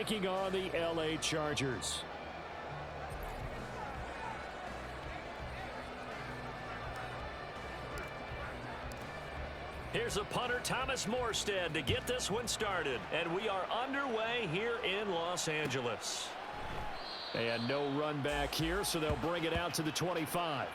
taking on the LA Chargers. Here's a punter, Thomas Morstead, to get this one started. And we are underway here in Los Angeles. And no run back here, so they'll bring it out to the 25.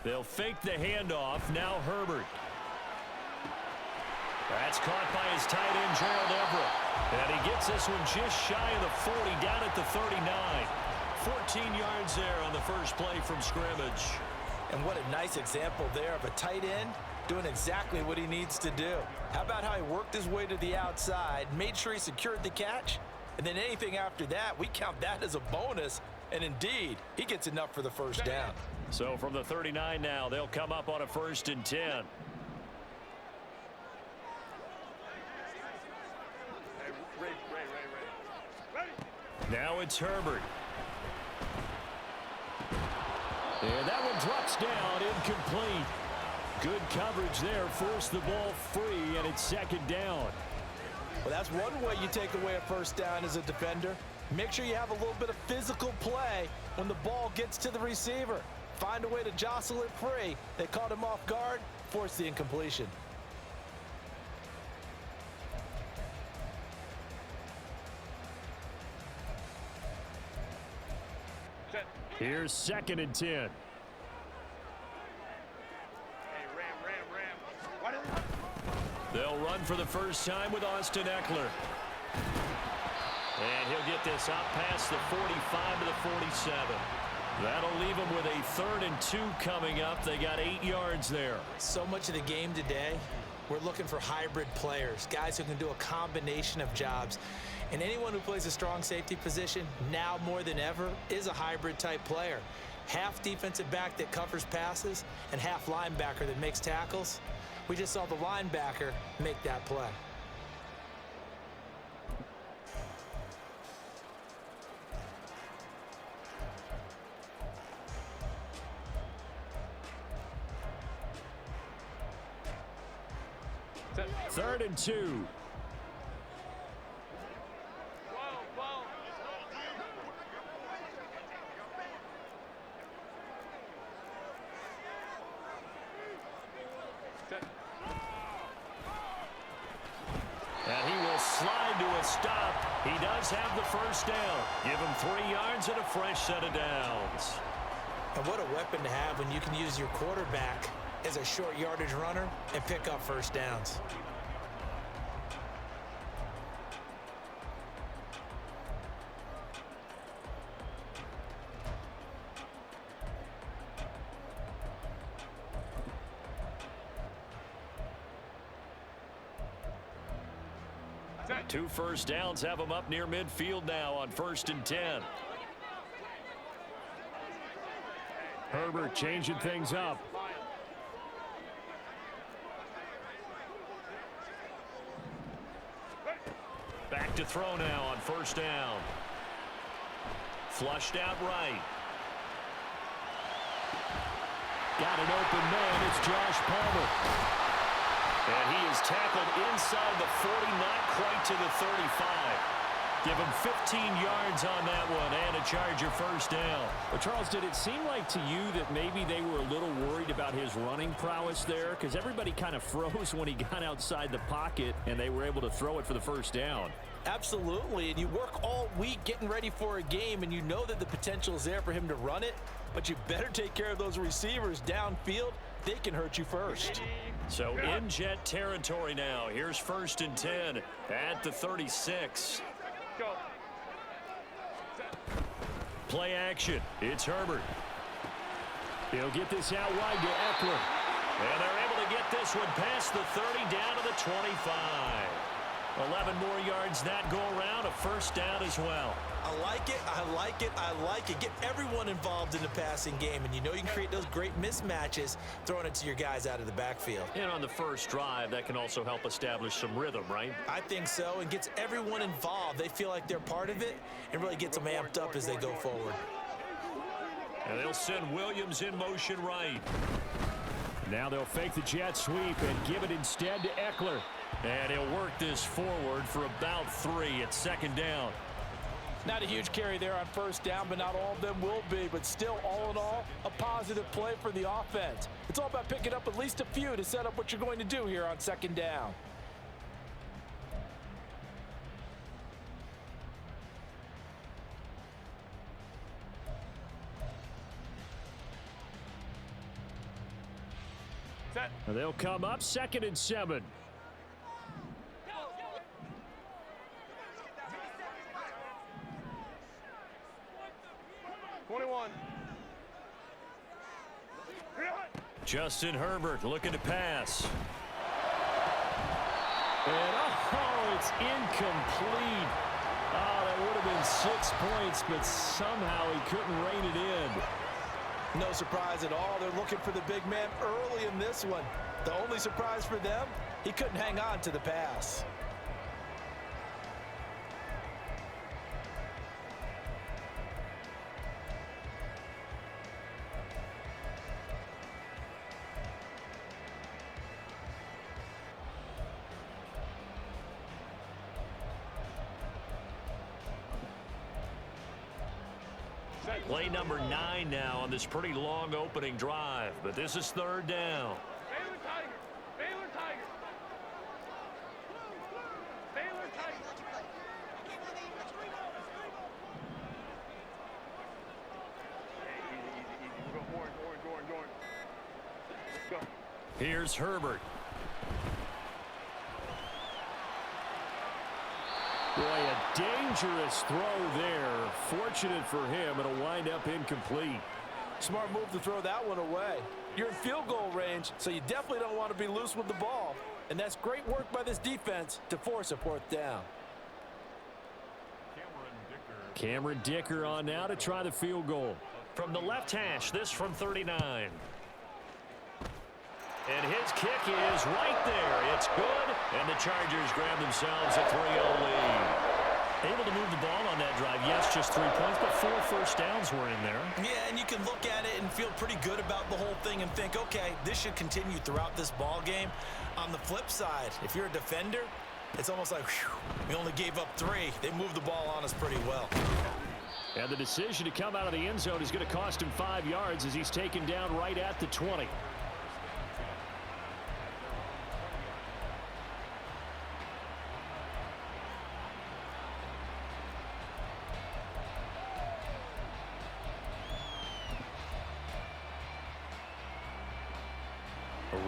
They'll fake the handoff. Now Herbert. That's caught by his tight end, Gerald Everett. And he gets this one just shy of the 40, down at the 39. 14 yards there on the first play from scrimmage. And what a nice example there of a tight end doing exactly what he needs to do. How about how he worked his way to the outside, made sure he secured the catch, and then anything after that, we count that as a bonus. And indeed, he gets enough for the first down. So from the 39 now, they'll come up on a 1st and 10. Now it's Herbert. And that one drops down, incomplete. Good coverage there, forced the ball free, and it's 2nd down. Well, that's one way you take away a first down as a defender. Make sure you have a little bit of physical play when the ball gets to the receiver. Find a way to jostle it free. They caught him off guard, forced the incompletion. Here's 2nd and 10. They'll run for the first time with Austin Eckler. And he'll get this out past the 45 to the 47. That'll leave them with a 3rd and 2 coming up. They got 8 yards there. So much of the game today, we're looking for hybrid players, guys who can do a combination of jobs. And anyone who plays a strong safety position, now more than ever, is a hybrid type player. Half defensive back that covers passes and half linebacker that makes tackles. We just saw the linebacker make that play. Third and 2. And he will slide to a stop. He does have the first down. Give him 3 yards and a fresh set of downs. And what a weapon to have when you can use your quarterback as a short yardage runner and pick up first downs. Two first downs have them up near midfield now on 1st and 10. Herbert changing things up. Back to throw now on 1st down. Flushed out right. Got an open man. It's Josh Palmer. And he is tackled inside the 40, not quite to the 35. Give him 15 yards on that one and a Charger first down. Well, Charles, did it seem like to you that maybe they were a little worried about his running prowess there? Because everybody kind of froze when he got outside the pocket and they were able to throw it for the first down. Absolutely, and you work all week getting ready for a game, and you know that the potential is there for him to run it, but you better take care of those receivers downfield. They can hurt you first. So in jet territory now. Here's 1st and 10 at the 36. Go. Play action. It's Herbert. He'll get this out wide to Eckler. And they're able to get this one past the 30 down to the 25. 11 more yards that go around, a first down as well. I like it, I like it, I like it. Get everyone involved in the passing game, and you know you can create those great mismatches throwing it to your guys out of the backfield. And on the first drive, that can also help establish some rhythm, right? I think so, and gets everyone involved. They feel like they're part of it and really gets them amped up as they go forward. And they'll send Williams in motion right. Now they'll fake the jet sweep and give it instead to Eckler. And he'll work this forward for about 3 at second down. Not a huge carry there on first down, but not all of them will be. But still, all in all, a positive play for the offense. It's all about picking up at least a few to set up what you're going to do here on second down. And they'll come up 2nd and 7. 21. Justin Herbert looking to pass. And it's incomplete. Oh, that would have been 6 points, but somehow he couldn't rein it in. No surprise at all. They're looking for the big man early in this one. The only surprise for them, he couldn't hang on to the pass. Play number 9 now on this pretty long opening drive, but this is 3rd down. Baylor Tiger. Baylor Tiger. Baylor Tiger. Hey, easy. We go Orange. Let's go. Here's Herbert. Boy, a dangerous throw there. Fortunate for him, it'll wind up incomplete. Smart move to throw that one away. You're in field goal range, so you definitely don't want to be loose with the ball. And that's great work by this defense to force a 4th down. Cameron Dicker on now to try the field goal. From the left hash, this from 39. And his kick is right there. It's good. And the Chargers grab themselves a 3-0 lead. Able to move the ball on that drive. Yes, just 3 points, but 4 first downs were in there. Yeah, and you can look at it and feel pretty good about the whole thing and think, okay, this should continue throughout this ball game. On the flip side, if you're a defender, it's almost like, whew, we only gave up 3. They moved the ball on us pretty well. And the decision to come out of the end zone is going to cost him 5 yards as he's taken down right at the 20.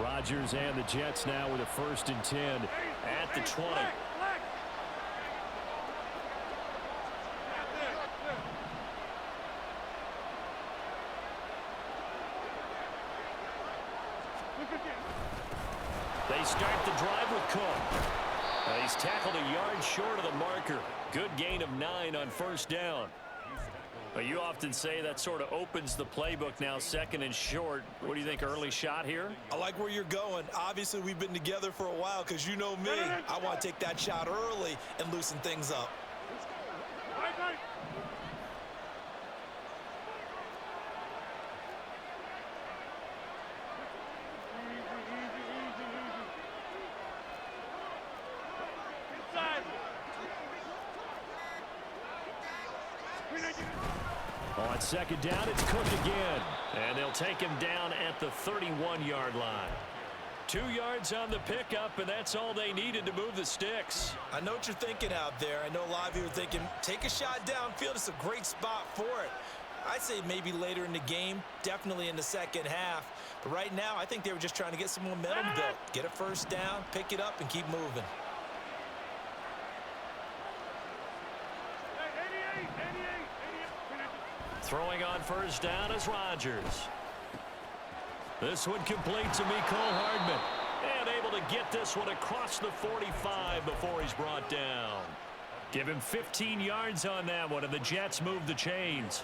Rodgers and the Jets now with a 1st and 10 at the 20. They start the drive with Cook. He's tackled a yard short of the marker. Good gain of 9 on 1st down. But you often say that sort of opens the playbook now, 2nd and short. What do you think, early shot here? I like where you're going. Obviously, we've been together for a while because you know me. I want to take that shot early and loosen things up. On 2nd down, it's Cook again. And they'll take him down at the 31-yard line. 2 yards on the pickup, and that's all they needed to move the sticks. I know what you're thinking out there. I know a lot of you are thinking, take a shot downfield. It's a great spot for it. I'd say maybe later in the game, definitely in the second half. But right now, I think they were just trying to get some momentum built. Get a 1st down, pick it up, and keep moving. Throwing on 1st down is Rodgers. This one complete to Mecole Hardman. And able to get this one across the 45 before he's brought down. Give him 15 yards on that one, and the Jets move the chains.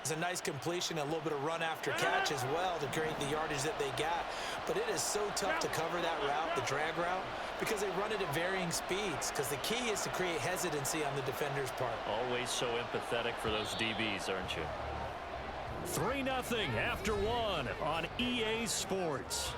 It's a nice completion, a little bit of run after catch as well to create the yardage that they got. But it is so tough to cover that route, the drag route, because they run it at varying speeds. Because the key is to create hesitancy on the defender's part. Always so empathetic for those DBs, aren't you? 3-0 after one on EA Sports.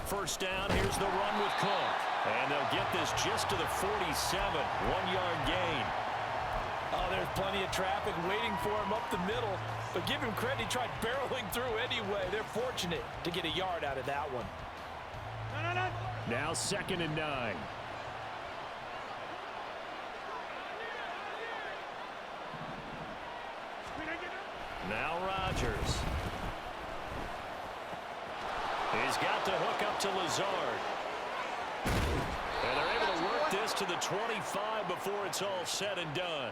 First down, here's the run with Cook. And they'll get this just to the 47, 1-yard gain. Oh, there's plenty of traffic waiting for him up the middle. But give him credit, he tried barreling through anyway. They're fortunate to get a yard out of that one. Now 2nd and 9. Now Rodgers. He's got the hook up to Lazard. And they're able to work this to the 25 before it's all said and done.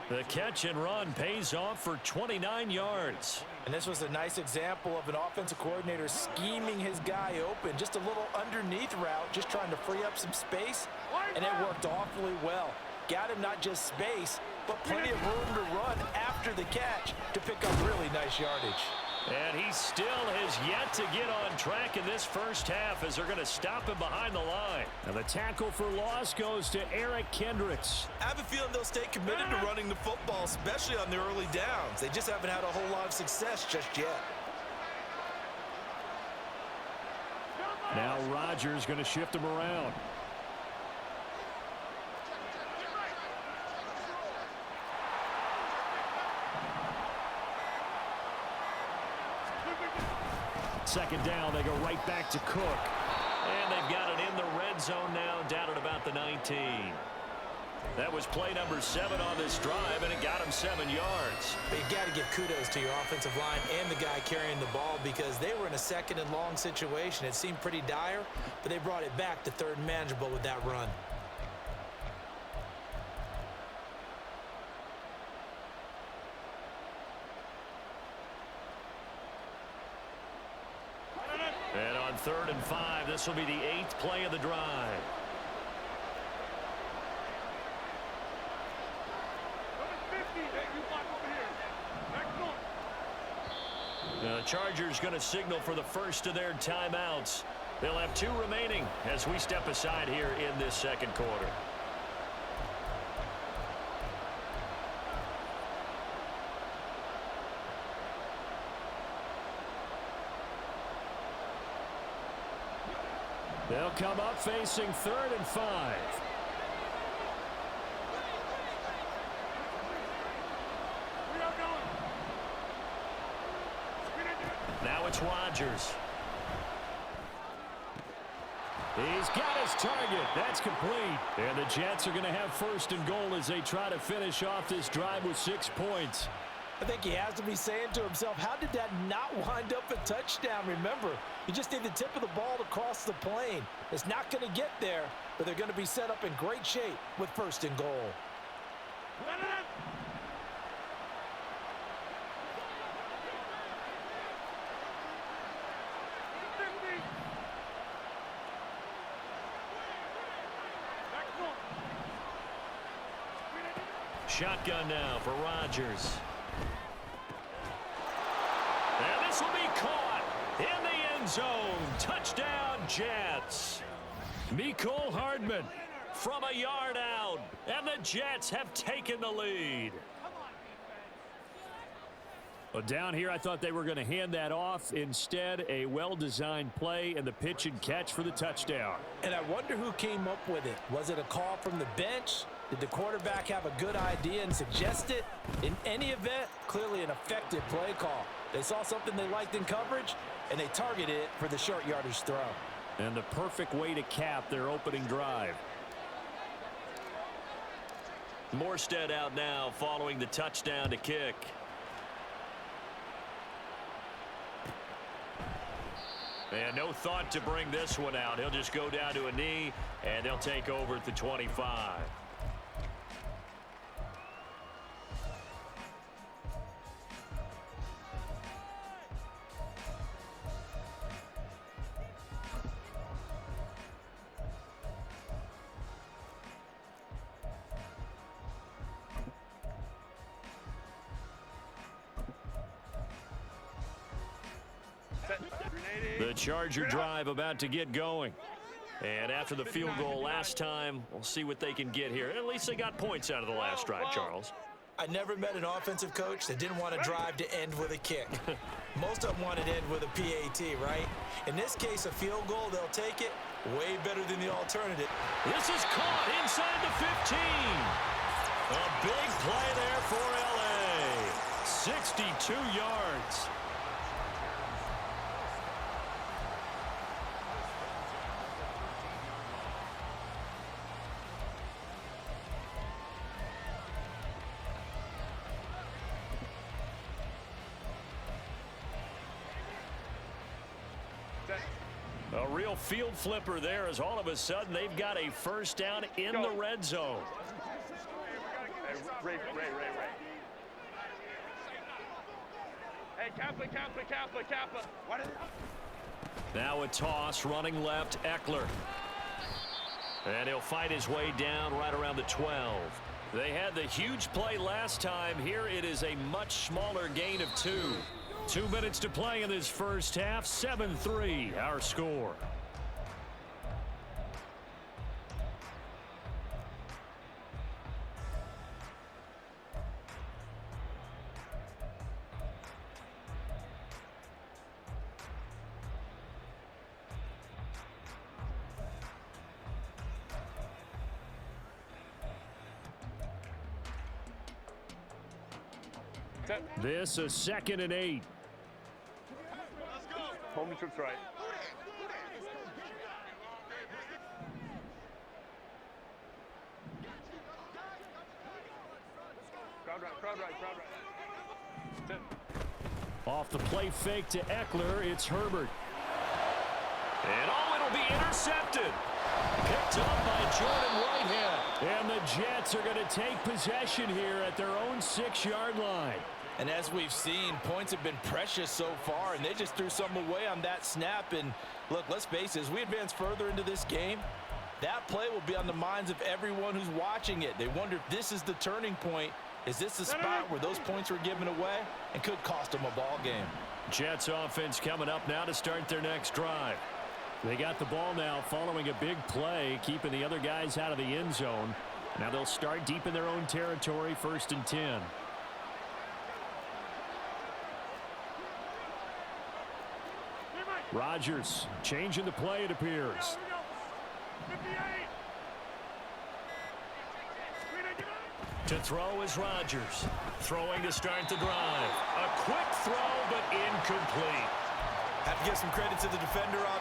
The catch and run pays off for 29 yards. And this was a nice example of an offensive coordinator scheming his guy open. Just a little underneath route, just trying to free up some space. And it worked awfully well. Got him not just space, but plenty of room to run after the catch to pick up really nice yardage. And he still has yet to get on track in this first half as they're going to stop him behind the line. And the tackle for loss goes to Eric Kendricks. I have a feeling they'll stay committed to running the football, especially on the early downs. They just haven't had a whole lot of success just yet. Now Rodgers going to shift him around. Second down, they go right back to Cook. And they've got it in the red zone now, down at about the 19. That was play number 7 on this drive, and it got him 7 yards. But you got to give kudos to your offensive line and the guy carrying the ball because they were in a 2nd and long situation. It seemed pretty dire, but they brought it back to 3rd and manageable with that run. And on 3rd and 5, this will be the 8th play of the drive. The Chargers going to signal for the first of their timeouts. They'll have 2 remaining as we step aside here in this 2nd quarter. They'll come up facing 3rd and 5. Now it's Rodgers. He's got his target. That's complete. And the Jets are going to have 1st and goal as they try to finish off this drive with 6 points. I think he has to be saying to himself, how did that not wind up a touchdown? Remember, you just need the tip of the ball to cross the plane. It's not going to get there, but they're going to be set up in great shape with 1st and goal. Shotgun now for Rodgers. And this will be caught in the end zone. Touchdown, Jets. Mecole Hardman from a yard out. And the Jets have taken the lead. Well, down here, I thought they were going to hand that off. Instead, a well-designed play and the pitch and catch for the touchdown. And I wonder who came up with it. Was it a call from the bench? Did the quarterback have a good idea and suggest it? In any event, clearly an effective play call. They saw something they liked in coverage, and they targeted it for the short yardage throw. And the perfect way to cap their opening drive. Morstead out now following the touchdown to kick. And no thought to bring this one out. He'll just go down to a knee, and they'll take over at the 25. The Charger drive about to get going. And after the field goal last time, we'll see what they can get here. At least they got points out of the last drive, Charles. I never met an offensive coach that didn't want to drive to end with a kick. Most of them want to end with a PAT, right? In this case, a field goal, they'll take it. Way better than the alternative. This is caught inside the 15. A big play there for L.A. 62 yards. A real field flipper there as all of a sudden they've got a first down in the red zone. Ray. Hey, Kappa. What is it? Now a toss running left, Eckler. And he'll fight his way down right around the 12. They had the huge play last time. Here it is a much smaller gain of 2. 2 minutes to play in this first half. 7-3 our score. This a 2nd and 8. Home trips right. Crowd right. Off the play fake to Eckler, it's Herbert. And it'll be intercepted. Picked up by Jordan Whitehead. And the Jets are going to take possession here at their own 6-yard line. And as we've seen, points have been precious so far, and they just threw some away on that snap. And look, let's face it, as we advance further into this game, that play will be on the minds of everyone who's watching it. They wonder if this is the turning point. Is this the spot where those points were given away and could cost them a ball game? Jets offense coming up now to start their next drive. They got the ball now following a big play, keeping the other guys out of the end zone. Now they'll start deep in their own territory, 1st and 10. Rodgers changing the play, it appears. To throw is Rodgers. Throwing to start the drive. A quick throw, but incomplete. Have to give some credit to the defender on.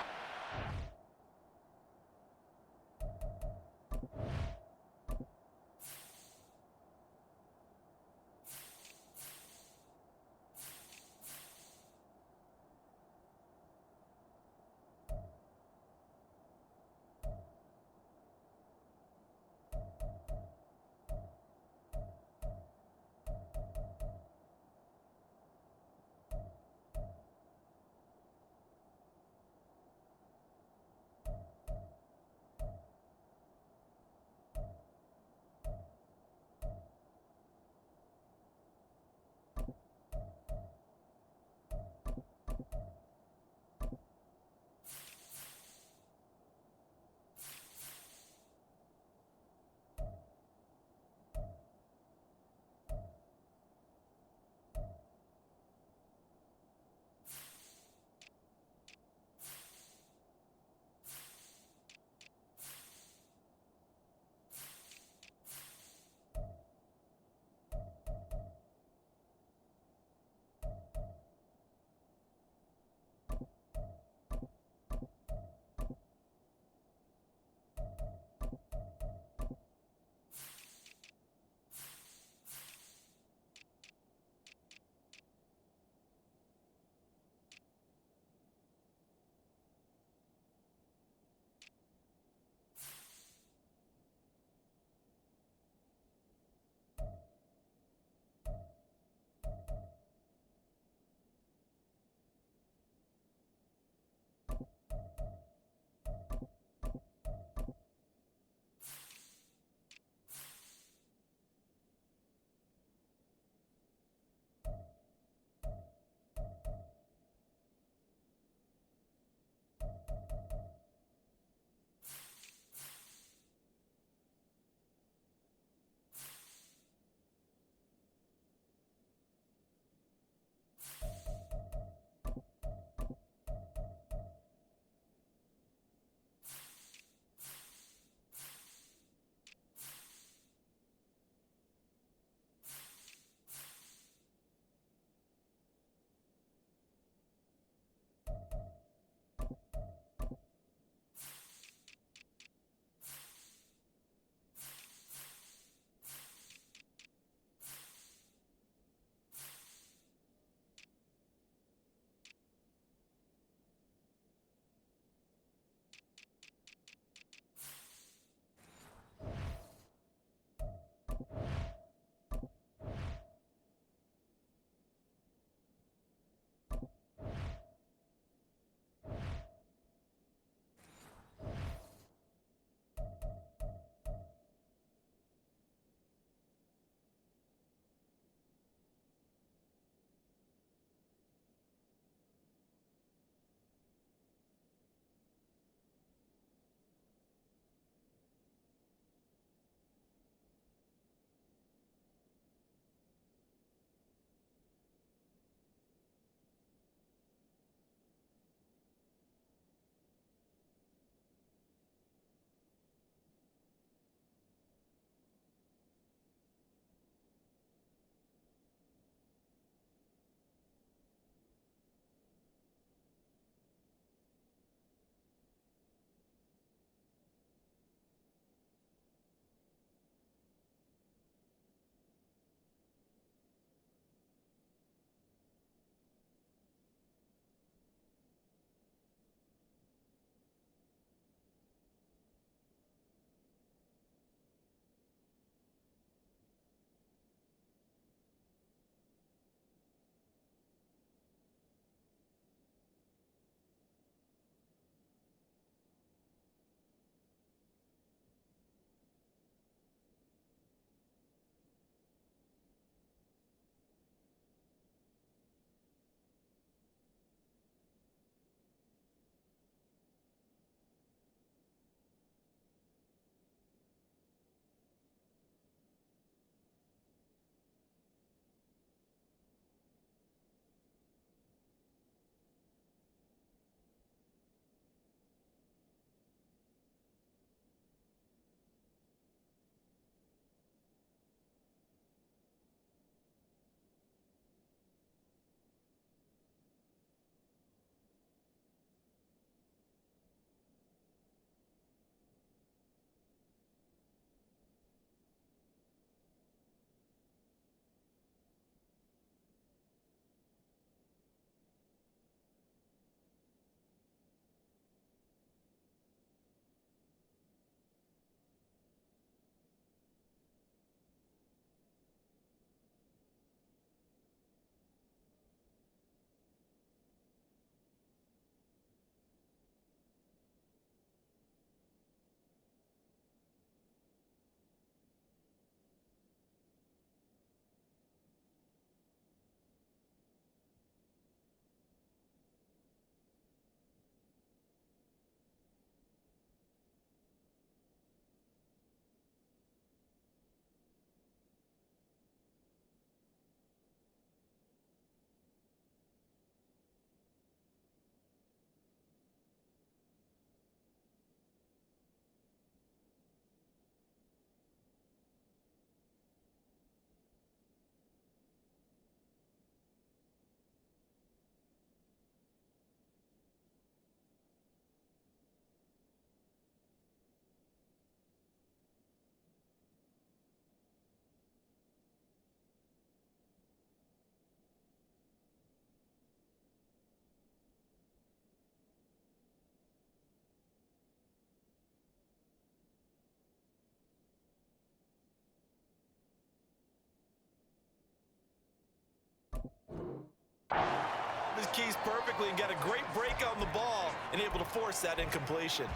his keys perfectly and got a great break on the ball and able to force that incompletion.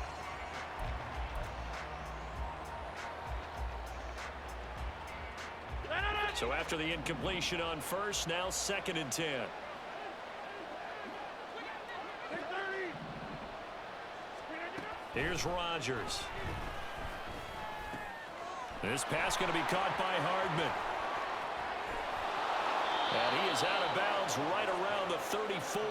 So after the incompletion on first, now 2nd and 10. Here's Rodgers. This pass going to be caught by Hardman. And he is out of bounds right around the 34.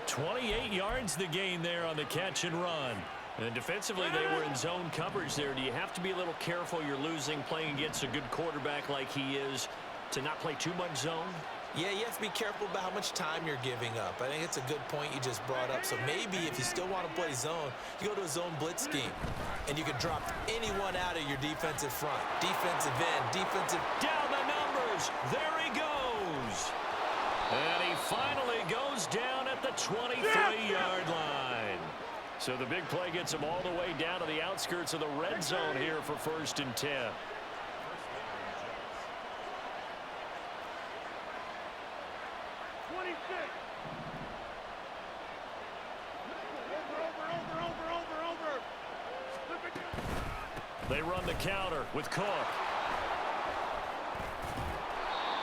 28 yards the gain there on the catch and run. And defensively, they were in zone coverage there. Do you have to be a little careful? You're losing playing against a good quarterback like he is to not play too much zone? Yeah, you have to be careful about how much time you're giving up. I think it's a good point you just brought up. So maybe if you still want to play zone, you go to a zone blitz scheme, and you can drop anyone out of your defensive front. Defensive end, defensive... Down the numbers. There he goes. And he finally goes down at the 23-yard line. So the big play gets him all the way down to the outskirts of the red zone here for 1st and 10. They run the counter with Cook.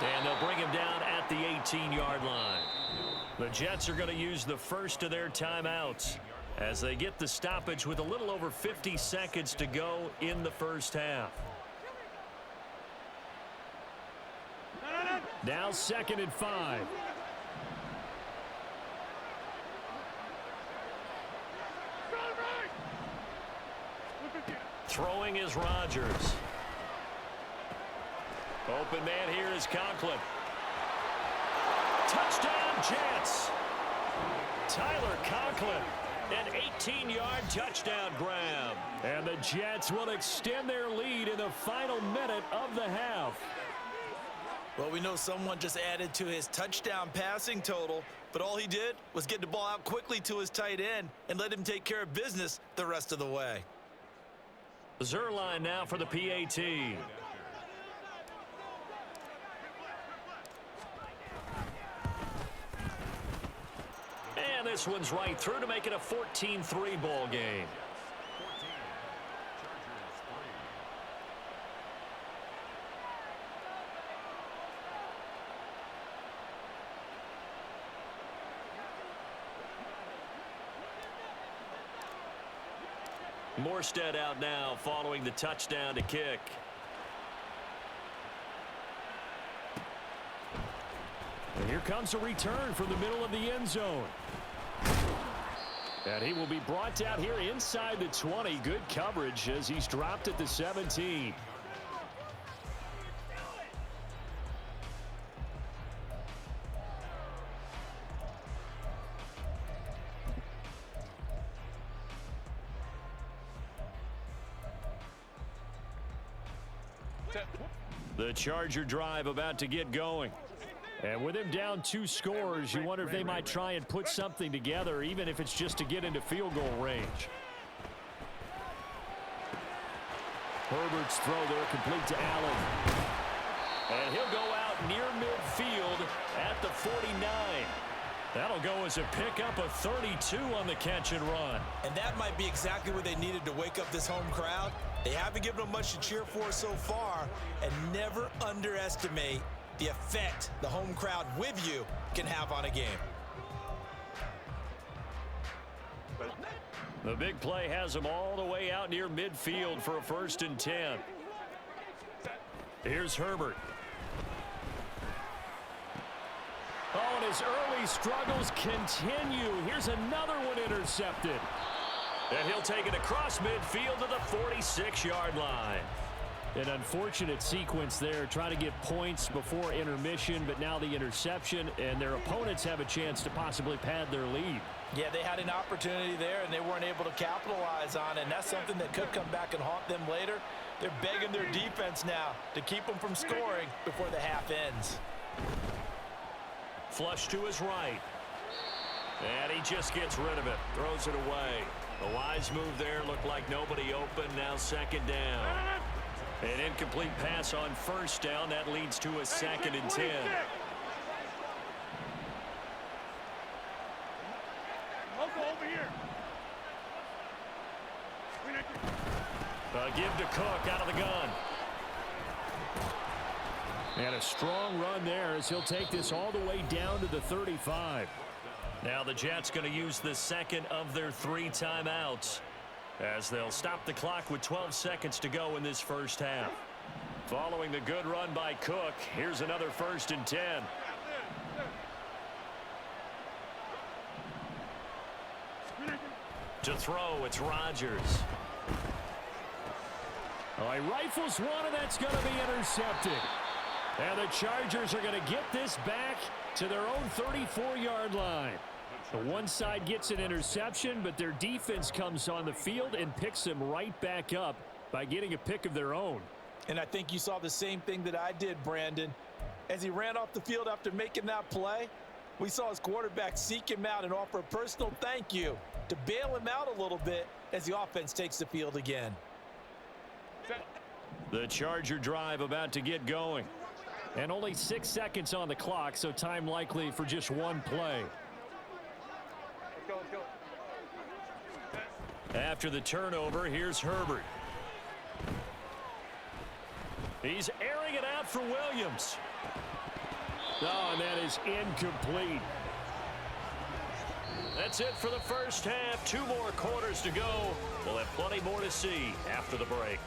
And they'll bring him down at the 18-yard line. The Jets are going to use the first of their timeouts as they get the stoppage with a little over 50 seconds to go in the first half. Now 2nd and 5. Throwing is Rodgers. Open man here is Conklin. Touchdown Jets. Tyler Conklin. An 18-yard touchdown grab. And the Jets will extend their lead in the final minute of the half. Well, we know someone just added to his touchdown passing total, but all he did was get the ball out quickly to his tight end and let him take care of business the rest of the way. Zerline now for the PAT. And this one's right through to make it a 14-3 ball game. Morstead out now following the touchdown to kick. And here comes a return from the middle of the end zone. And he will be brought down here inside the 20. Good coverage as he's dropped at the 17. The Charger drive about to get going. And with him down 2 scores, you wonder if they might try and put something together, even if it's just to get into field goal range. Herbert's throw there complete to Allen. And he'll go out near midfield at the 49. That'll go as a pickup of 32 on the catch and run. And that might be exactly what they needed to wake up this home crowd. They haven't given them much to cheer for so far, and never underestimate the effect the home crowd with you can have on a game. The big play has them all the way out near midfield for a 1st and 10. Here's Herbert. Oh, and his early struggles continue. Here's another one intercepted. And he'll take it across midfield to the 46-yard line. An unfortunate sequence there, trying to get points before intermission, but now the interception, and their opponents have a chance to possibly pad their lead. Yeah, they had an opportunity there, and they weren't able to capitalize on it, and that's something that could come back and haunt them later. They're begging their defense now to keep them from scoring before the half ends. Flush to his right. And he just gets rid of it, throws it away. A wise move there, looked like nobody open, now 2nd down. An incomplete pass on 1st down. That leads to a 2nd and 10. Give to Cook out of the gun. And a strong run there as he'll take this all the way down to the 35. Now the Jets going to use the second of their 3 timeouts as they'll stop the clock with 12 seconds to go in this first half. Following the good run by Cook, here's another 1st and 10. To throw, it's Rodgers. Oh, he rifles one, and that's going to be intercepted. And the Chargers are going to get this back to their own 34-yard line. The one side gets an interception, but their defense comes on the field and picks them right back up by getting a pick of their own. And I think you saw the same thing that I did, Brandon. As he ran off the field after making that play, we saw his quarterback seek him out and offer a personal thank you to bail him out a little bit as the offense takes the field again. The Charger drive about to get going. And only 6 seconds on the clock, so time likely for just one play. Let's go. After the turnover, here's Herbert. He's airing it out for Williams. Oh, and that is incomplete. That's it for the first half. 2 more quarters to go. We'll have plenty more to see after the break.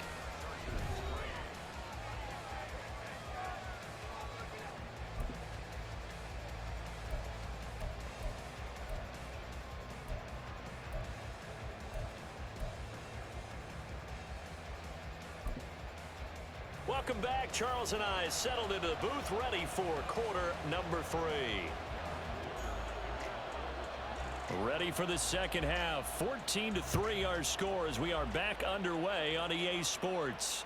Welcome back. Charles and I settled into the booth, ready for quarter number 3. Ready for the second half. 14-3 our score as we are back underway on EA Sports.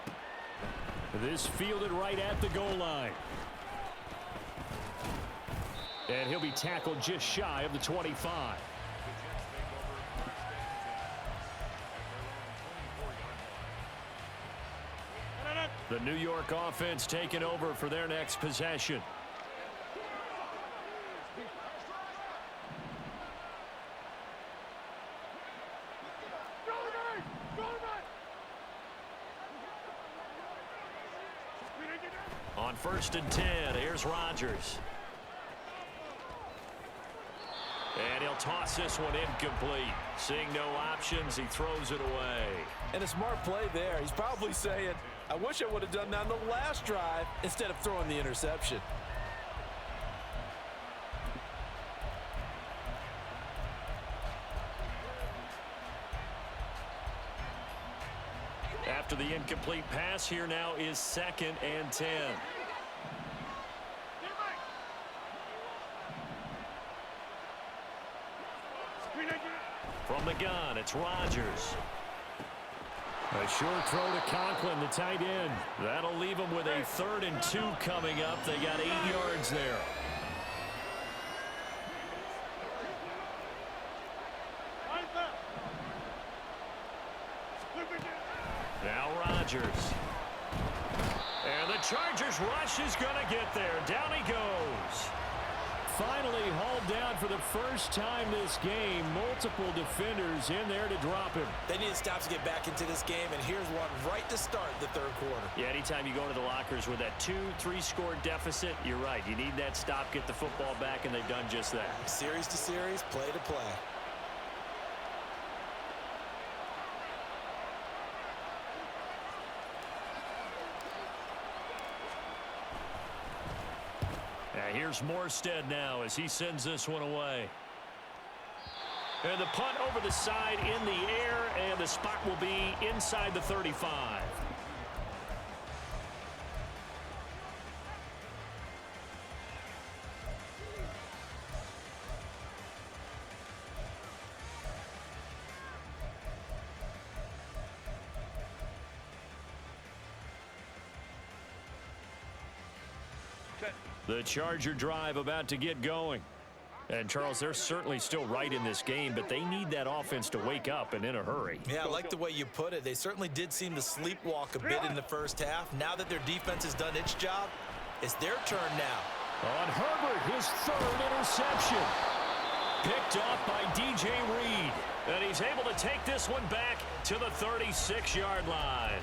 This fielded right at the goal line. And he'll be tackled just shy of the 25. The New York offense taking over for their next possession. On 1st and 10, here's Rodgers. And he'll toss this one incomplete. Seeing no options, he throws it away. And a smart play there. He's probably saying, I wish I would have done that on the last drive instead of throwing the interception. After the incomplete pass, here now is 2nd and 10. From the gun, it's Rodgers. A short throw to Conklin, the tight end. That'll leave them with a 3rd and 2 coming up. They got 8 yards there. Now Rodgers. And the Chargers rush is going to get there. Down he goes. Finally hauled down for the first time this game. Multiple defenders in there to drop him. They need to stop to get back into this game, and here's one right to start the 3rd quarter. Yeah, anytime you go into the lockers with that 2-3 score deficit, you're right. You need that stop, get the football back, and they've done just that. Series to series, play to play. Here's Morstead now as he sends this one away. And the punt over the side in the air, and the spot will be inside the 35. The Charger drive about to get going. And, Charles, they're certainly still right in this game, but they need that offense to wake up and in a hurry. Yeah, I like the way you put it. They certainly did seem to sleepwalk a bit in the first half. Now that their defense has done its job, it's their turn now. On Herbert, his 3rd interception. Picked off by DJ Reed. And he's able to take this one back to the 36-yard line.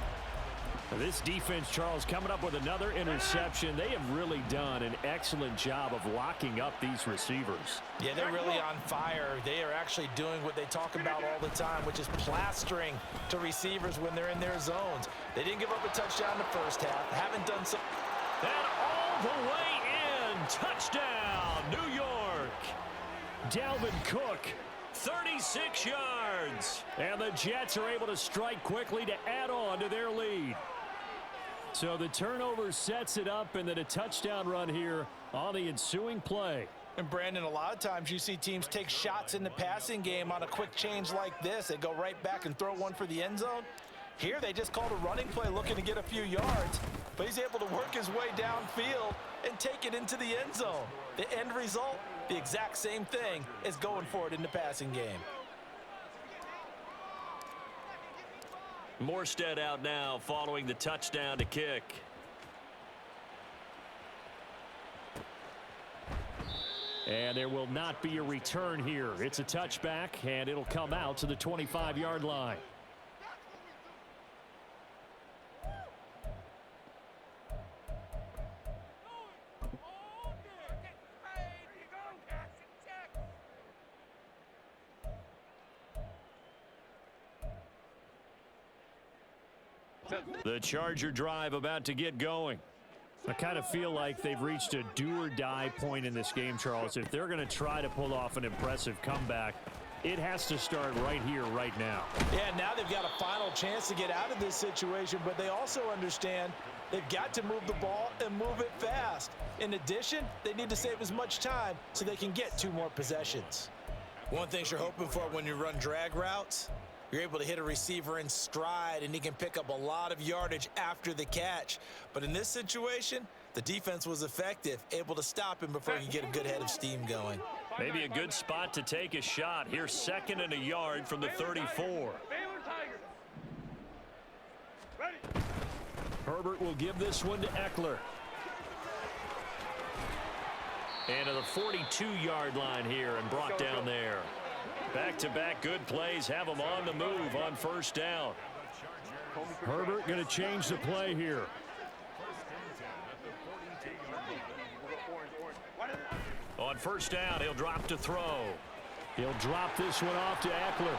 This defense, Charles, coming up with another interception. They have really done an excellent job of locking up these receivers. Yeah, they're really on fire. They are actually doing what they talk about all the time, which is plastering to receivers when they're in their zones. They didn't give up a touchdown in the first half. Haven't done so. And all the way in. Touchdown, New York. Dalvin Cook, 36 yards. And the Jets are able to strike quickly to add on to their lead. So the turnover sets it up, and then a touchdown run here on the ensuing play. And Brandon, a lot of times you see teams take shots in the passing game on a quick change like this. They go right back and throw one for the end zone. Here they just called a running play looking to get a few yards, but he's able to work his way downfield and take it into the end zone. The end result, the exact same thing as going for it in the passing game. Morstead out now following the touchdown to kick. And there will not be a return here. It's a touchback, and it'll come out to the 25-yard line. The Charger drive about to get going. I kind of feel like they've reached a do-or-die point in this game, Charles. If they're going to try to pull off an impressive comeback, it has to start right here, right now. Yeah, now they've got a final chance to get out of this situation, but they also understand they've got to move the ball and move it fast. In addition, they need to save as much time so they can get 2 more possessions. One thing you're hoping for when you run drag routes, you're able to hit a receiver in stride, and he can pick up a lot of yardage after the catch. But in this situation, the defense was effective, able to stop him before he could get a good head of steam going. Maybe a good spot to take a shot. Here's 2nd and a yard from the 34. Herbert will give this one to Eckler. And to the 42-yard line here and brought down there. Back-to-back good plays have them on the move on first down. Herbert going to change the play here. On first down, he'll drop to throw. He'll drop this one off to Eckler.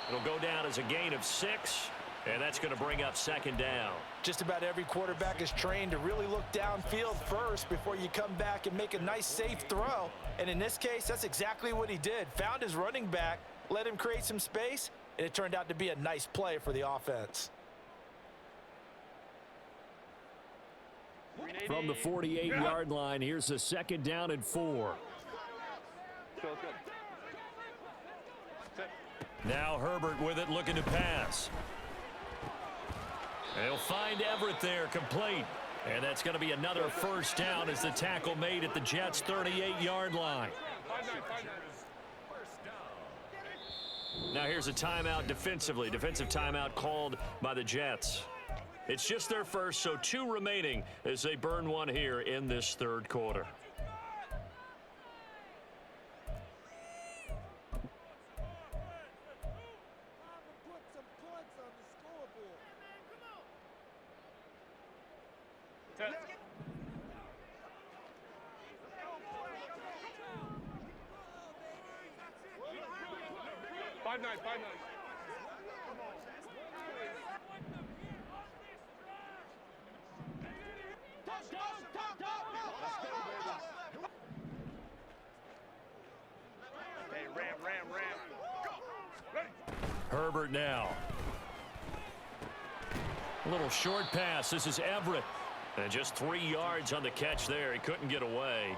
It'll go down as a gain of 6, and that's going to bring up 2nd down. Just about every quarterback is trained to really look downfield first before you come back and make a nice, safe throw. And in this case, that's exactly what he did. Found his running back, let him create some space, and it turned out to be a nice play for the offense. From the 48-yard line, here's the 2nd down and 4. Now Herbert with it, looking to pass. They'll find Everett there, complete. And that's going to be another first down as the tackle made at the Jets' 38-yard line. Now here's a timeout defensively. Defensive timeout called by the Jets. It's just their first, so 2 remaining as they burn one here in this 3rd quarter. Herbert now. A little short pass. This is Everett. And just 3 yards on the catch there. He couldn't get away.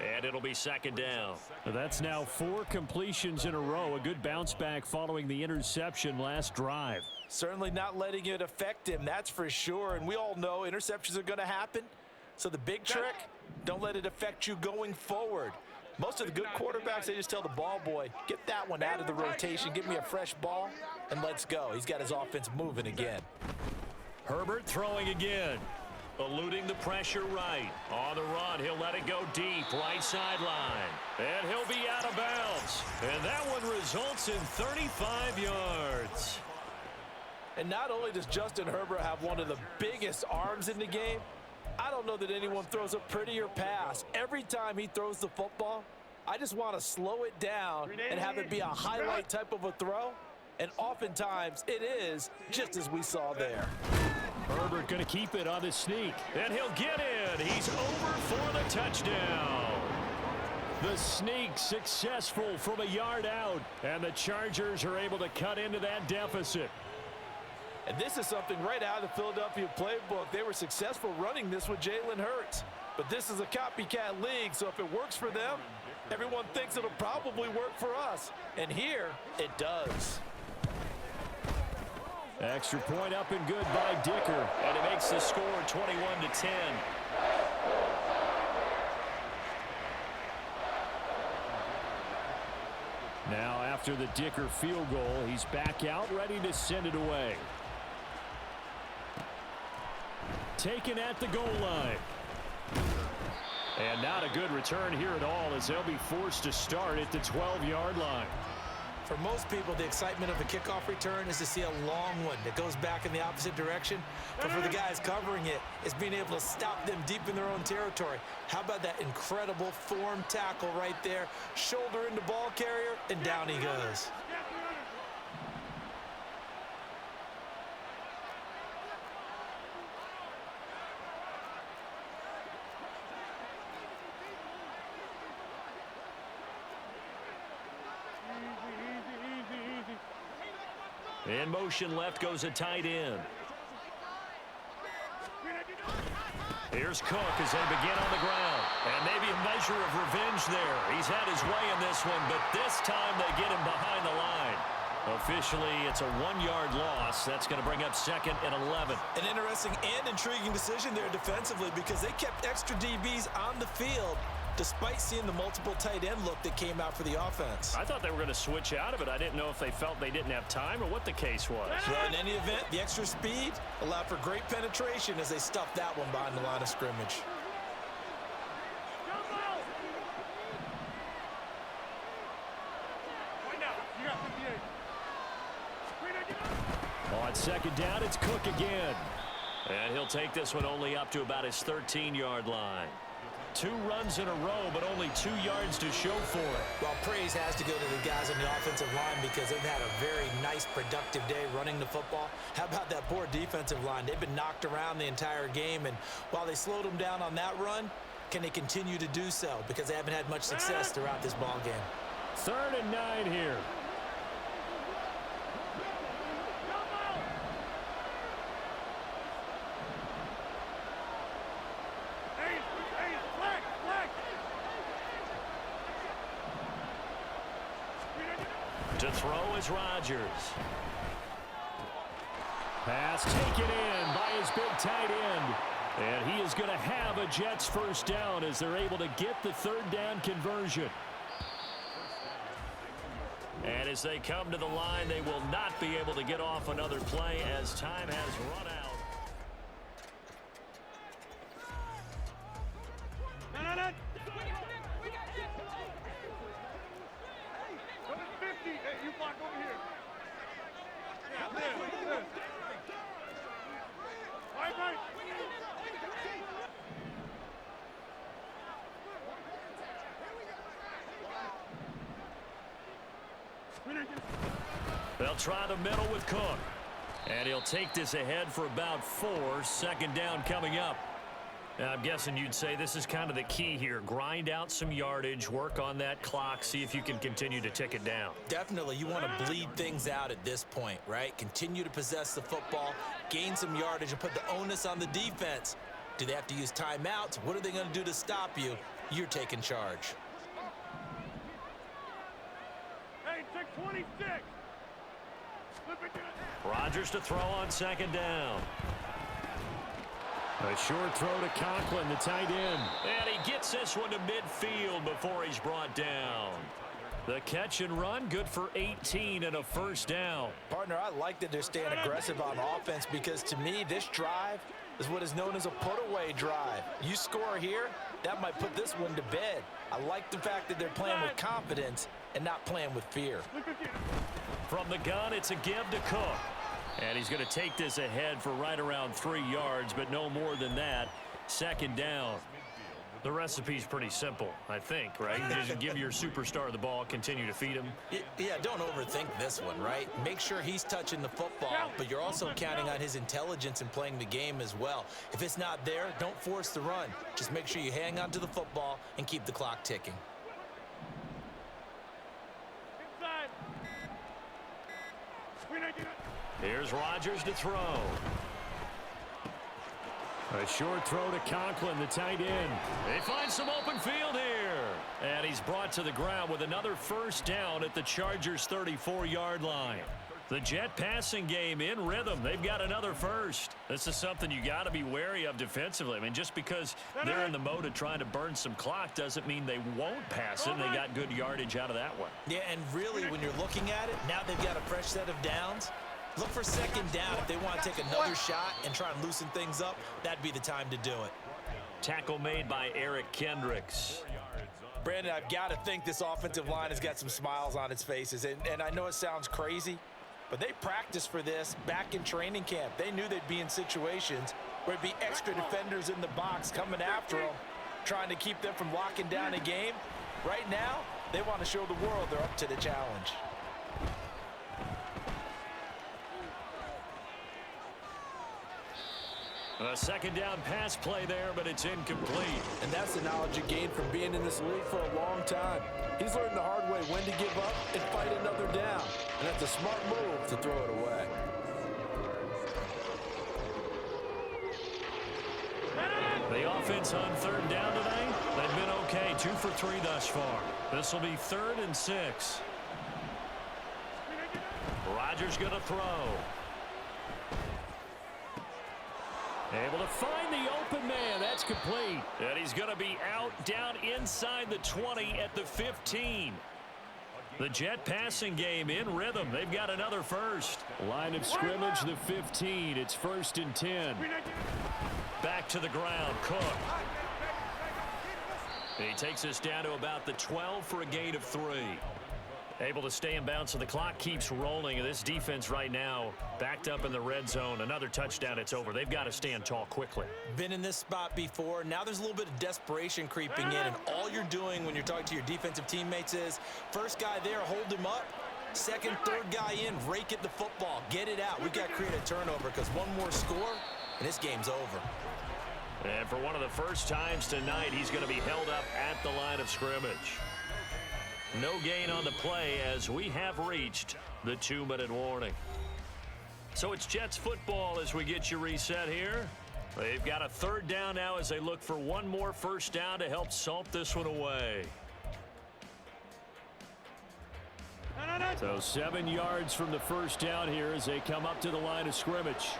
And it'll be 2nd down. That's now 4 completions in a row. A good bounce back following the interception last drive. Certainly not letting it affect him, that's for sure. And we all know interceptions are going to happen. So the big trick, don't let it affect you going forward. Most of the good quarterbacks, they just tell the ball boy, get that one out of the rotation, give me a fresh ball, and let's go. He's got his offense moving again. Herbert throwing again. Eluding the pressure right. On the run, he'll let it go deep, right sideline. And he'll be out of bounds. And that one results in 35 yards. And not only does Justin Herbert have one of the biggest arms in the game, I don't know that anyone throws a prettier pass. Every time he throws the football, I just want to slow it down and have it be a highlight type of a throw. And oftentimes it is, just as we saw there. Herbert going to keep it on the sneak. And he'll get in. He's over for the touchdown. The sneak successful from a yard out. And the Chargers are able to cut into that deficit. And this is something right out of the Philadelphia playbook. They were successful running this with Jalen Hurts. But this is a copycat league, so if it works for them, everyone thinks it'll probably work for us. And here, it does. Extra point up and good by Dicker. And it makes the score 21-10. Now after the Dicker field goal, he's back out ready to send it away. Taken at the goal line. And not a good return here at all as they'll be forced to start at the 12-yard line. For most people, the excitement of a kickoff return is to see a long one that goes back in the opposite direction. But for the guys covering it, it's being able to stop them deep in their own territory. How about that incredible form tackle right there? Shoulder into ball carrier, and down he goes. In motion left goes a tight end. Here's Cook as they begin on the ground. And maybe a measure of revenge there. He's had his way in this one, but this time they get him behind the line. Officially, it's a 1-yard loss. That's going to bring up 2nd and 11. An interesting and intriguing decision there defensively because they kept extra DBs on the field despite seeing the multiple tight end look that came out for the offense. I thought they were going to switch out of it. I didn't know if they felt they didn't have time or what the case was. Well, in any event, the extra speed allowed for great penetration as they stuffed that one behind the line of scrimmage. On 2nd down, it's Cook again. And he'll take this one only up to about his 13-yard line. 2 runs in a row, but only 2 yards to show for it. Well, praise has to go to the guys on the offensive line because they've had a very nice, productive day running the football. How about that poor defensive line? They've been knocked around the entire game, and while they slowed them down on that run, can they continue to do so? Because they haven't had much success throughout this ball game. 3rd and 9 here. To throw is Rodgers. Pass taken in by his big tight end. And he is going to have a Jets first down as they're able to get the 3rd down conversion. And as they come to the line, they will not be able to get off another play as time has run out. They'll try the middle with Cook. And he'll take this ahead for about 4. 2nd down coming up. Now, I'm guessing you'd say this is kind of the key here. Grind out some yardage, work on that clock, see if you can continue to tick it down. Definitely, you want to bleed things out at this point, right? Continue to possess the football, gain some yardage, and put the onus on the defense. Do they have to use timeouts? What are they going to do to stop you? You're taking charge. Hey, take 26. Rodgers to throw on 2nd down. A short throw to Conklin, the tight end. And he gets this one to midfield before he's brought down. The catch and run, good for 18 and a first down. Partner, I like that they're staying aggressive on offense because to me, this drive is what is known as a put-away drive. You score here, that might put this one to bed. I like the fact that they're playing with confidence and not playing with fear. From the gun, it's a give to Cook. And he's going to take this ahead for right around 3 yards, but no more than that. Second down. The recipe's pretty simple, I think, right? Just give your superstar the ball, continue to feed him. Yeah, don't overthink this one, right? Make sure he's touching the football, but you're also counting on his intelligence in playing the game as well. If it's not there, don't force the run. Just make sure you hang on to the football and keep the clock ticking. Here's Rodgers to throw. A short throw to Conklin, the tight end. They find some open field here. And he's brought to the ground with another first down at the Chargers' 34-yard line. The Jet passing game in rhythm. They've got another first. This is something you got to be wary of defensively. I mean, just because they're in the mode of trying to burn some clock doesn't mean they won't pass it. They got good yardage out of that one. Yeah, and really, when you're looking at it, now they've got a fresh set of downs. Look for second down. If they want to take another shot and try and loosen things up, that'd be the time to do it. Tackle made by Eric Kendricks. Brandon, I've got to think this offensive line has got some smiles on its faces. And I know it sounds crazy, but they practiced for this back in training camp. They knew they'd be in situations where it'd be extra defenders in the box coming after them, trying to keep them from locking down a game. Right now, they want to show the world they're up to the challenge. A second down pass play there, but it's incomplete. And that's the knowledge you gained from being in this league for a long time. He's learned the hard way when to give up and fight another down. And that's a smart move to throw it away. The offense on third down tonight, they've been okay. 2 for 3 thus far. This will be 3rd and 6. Rodgers going to throw. Able to find the open man. That's complete. And he's going to be out down inside the 20 at the 15. The Jet passing game in rhythm. They've got another first. Line of scrimmage, the 15. It's 1st and 10. Back to the ground, Cook. He takes us down to about the 12 for a gain of 3. Able to stay in bounds, so the clock keeps rolling. And this defense right now backed up in the red zone. Another touchdown, it's over. They've got to stand tall quickly. Been in this spot before. Now there's a little bit of desperation creeping in, and all you're doing when you're talking to your defensive teammates is first guy there, hold him up. Second, third guy in, rake at the football. Get it out. We've got to create a turnover because one more score, and this game's over. And for one of the first times tonight, he's going to be held up at the line of scrimmage. No gain on the play as we have reached the 2-minute warning. So it's Jets football as we get you reset here. They've got a third down now as they look for one more first down to help salt this one away. So 7 yards from the first down here as they come up to the line of scrimmage.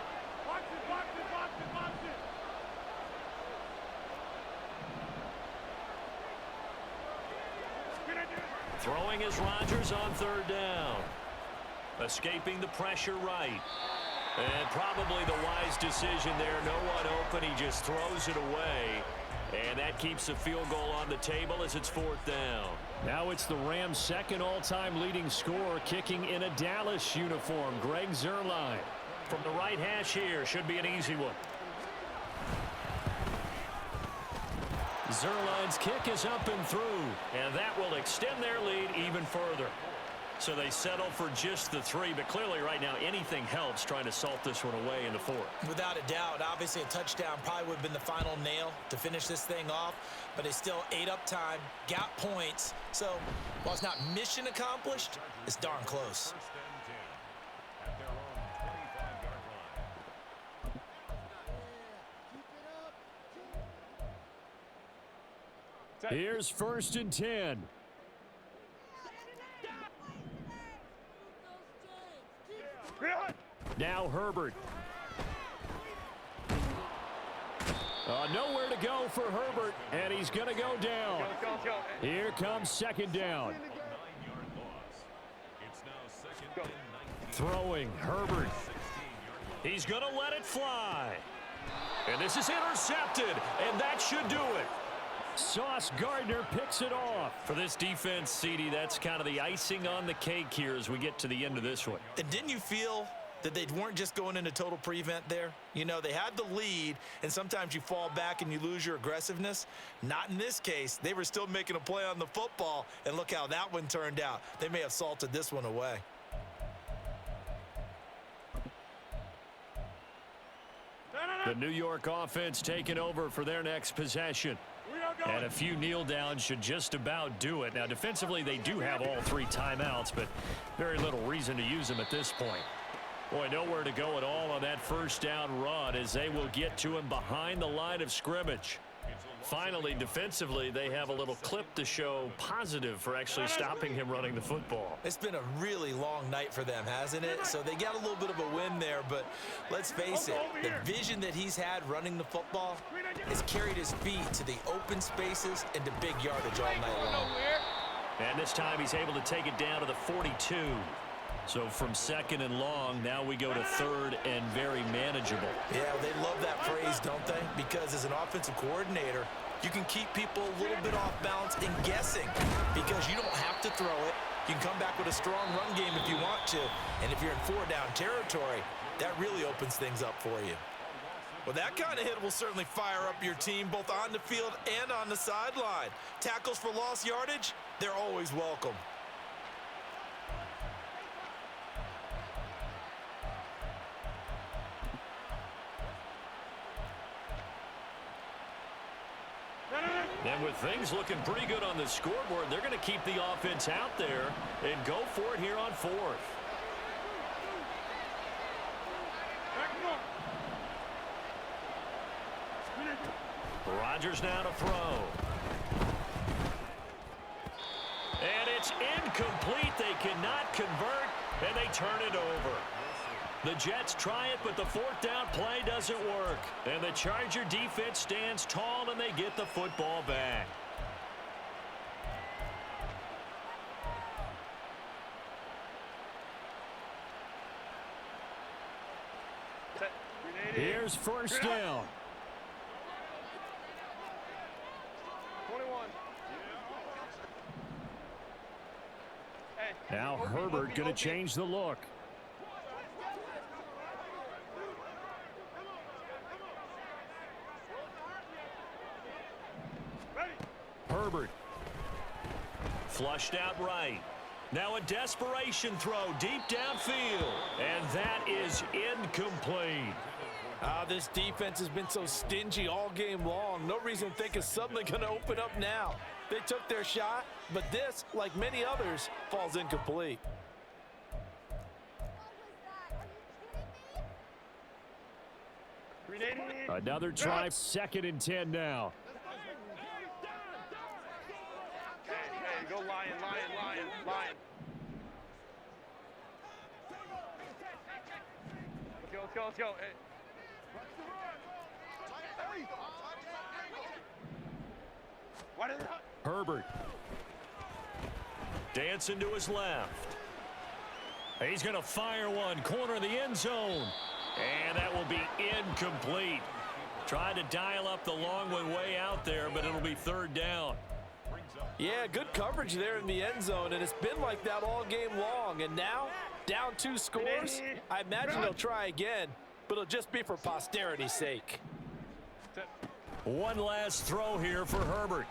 Throwing is Rodgers on third down. Escaping the pressure right. And probably the wise decision there. No one open. He just throws it away. And that keeps the field goal on the table as it's 4th down. Now it's the Rams' second all-time leading scorer kicking in a Dallas uniform, Greg Zuerlein. From the right hash here, should be an easy one. Zuerlein's kick is up and through, and that will extend their lead even further. So they settle for just the 3, but clearly right now anything helps trying to salt this one away in the 4th. Without a doubt, obviously a touchdown probably would have been the final nail to finish this thing off, but they still ate up time, got points. So while it's not mission accomplished, it's darn close. Here's 1st and 10. Now Herbert. Nowhere to go for Herbert, and he's going to go down. Here comes 2nd down. Throwing, Herbert. He's going to let it fly. And this is intercepted, and that should do it. Sauce Gardner picks it off. For this defense, CD, that's kind of the icing on the cake here as we get to the end of this one. And didn't you feel that they weren't just going into total prevent there? You know, they had the lead, and sometimes you fall back and you lose your aggressiveness. Not in this case. They were still making a play on the football, and look how that one turned out. They may have salted this one away. The New York offense taking over for their next possession. And a few kneel downs should just about do it. Now, defensively, they do have all 3 timeouts, but very little reason to use them at this point. Boy, nowhere to go at all on that first down run as they will get to him behind the line of scrimmage. Finally, defensively, they have a little clip to show positive for actually stopping him running the football. It's been a really long night for them, hasn't it? So they got a little bit of a win there, but let's face it, the vision that he's had running the football has carried his feet to the open spaces and to big yardage all night long. And this time he's able to take it down to the 42. So from second and long, now we go to third and very manageable. Yeah, they love that phrase, don't they? Because as an offensive coordinator, you can keep people a little bit off balance and guessing because you don't have to throw it. You can come back with a strong run game if you want to. And if you're in 4-down territory, that really opens things up for you. Well, that kind of hit will certainly fire up your team both on the field and on the sideline. Tackles for lost yardage, they're always welcome. And with things looking pretty good on the scoreboard, they're going to keep the offense out there and go for it here on 4th. Rodgers now to throw. And it's incomplete. They cannot convert, and they turn it over. The Jets try it, but the 4th down play doesn't work. And the Charger defense stands tall, and they get the football back. Here's first down. 21. Now Herbert going to change the look. Herbert. Flushed out right. Now a desperation throw deep downfield. And that is incomplete. This defense has been so stingy all game long. No reason to think it's suddenly going to open up now. They took their shot, but this, like many others, falls incomplete. Another try, 2nd and 10 now. Hey, go Lion. Let's go. Hey. Herbert. Dancing to his left. He's going to fire one, corner of the end zone. And that will be incomplete. Trying to dial up the long one way out there, but it'll be 3rd down. Yeah, good coverage there in the end zone, and it's been like that all game long. And now, down 2 scores, I imagine they'll try again, but it'll just be for posterity's sake. One last throw here for Herbert.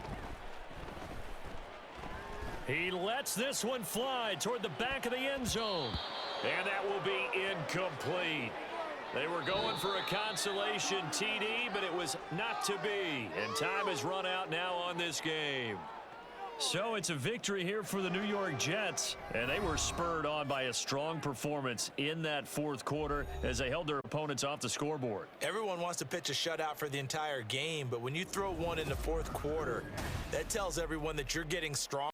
He lets this one fly toward the back of the end zone. And that will be incomplete. They were going for a consolation TD, but it was not to be. And time has run out now on this game. So it's a victory here for the New York Jets, and they were spurred on by a strong performance in that 4th quarter as they held their opponents off the scoreboard. Everyone wants to pitch a shutout for the entire game, but when you throw one in the 4th quarter, that tells everyone that you're getting strong.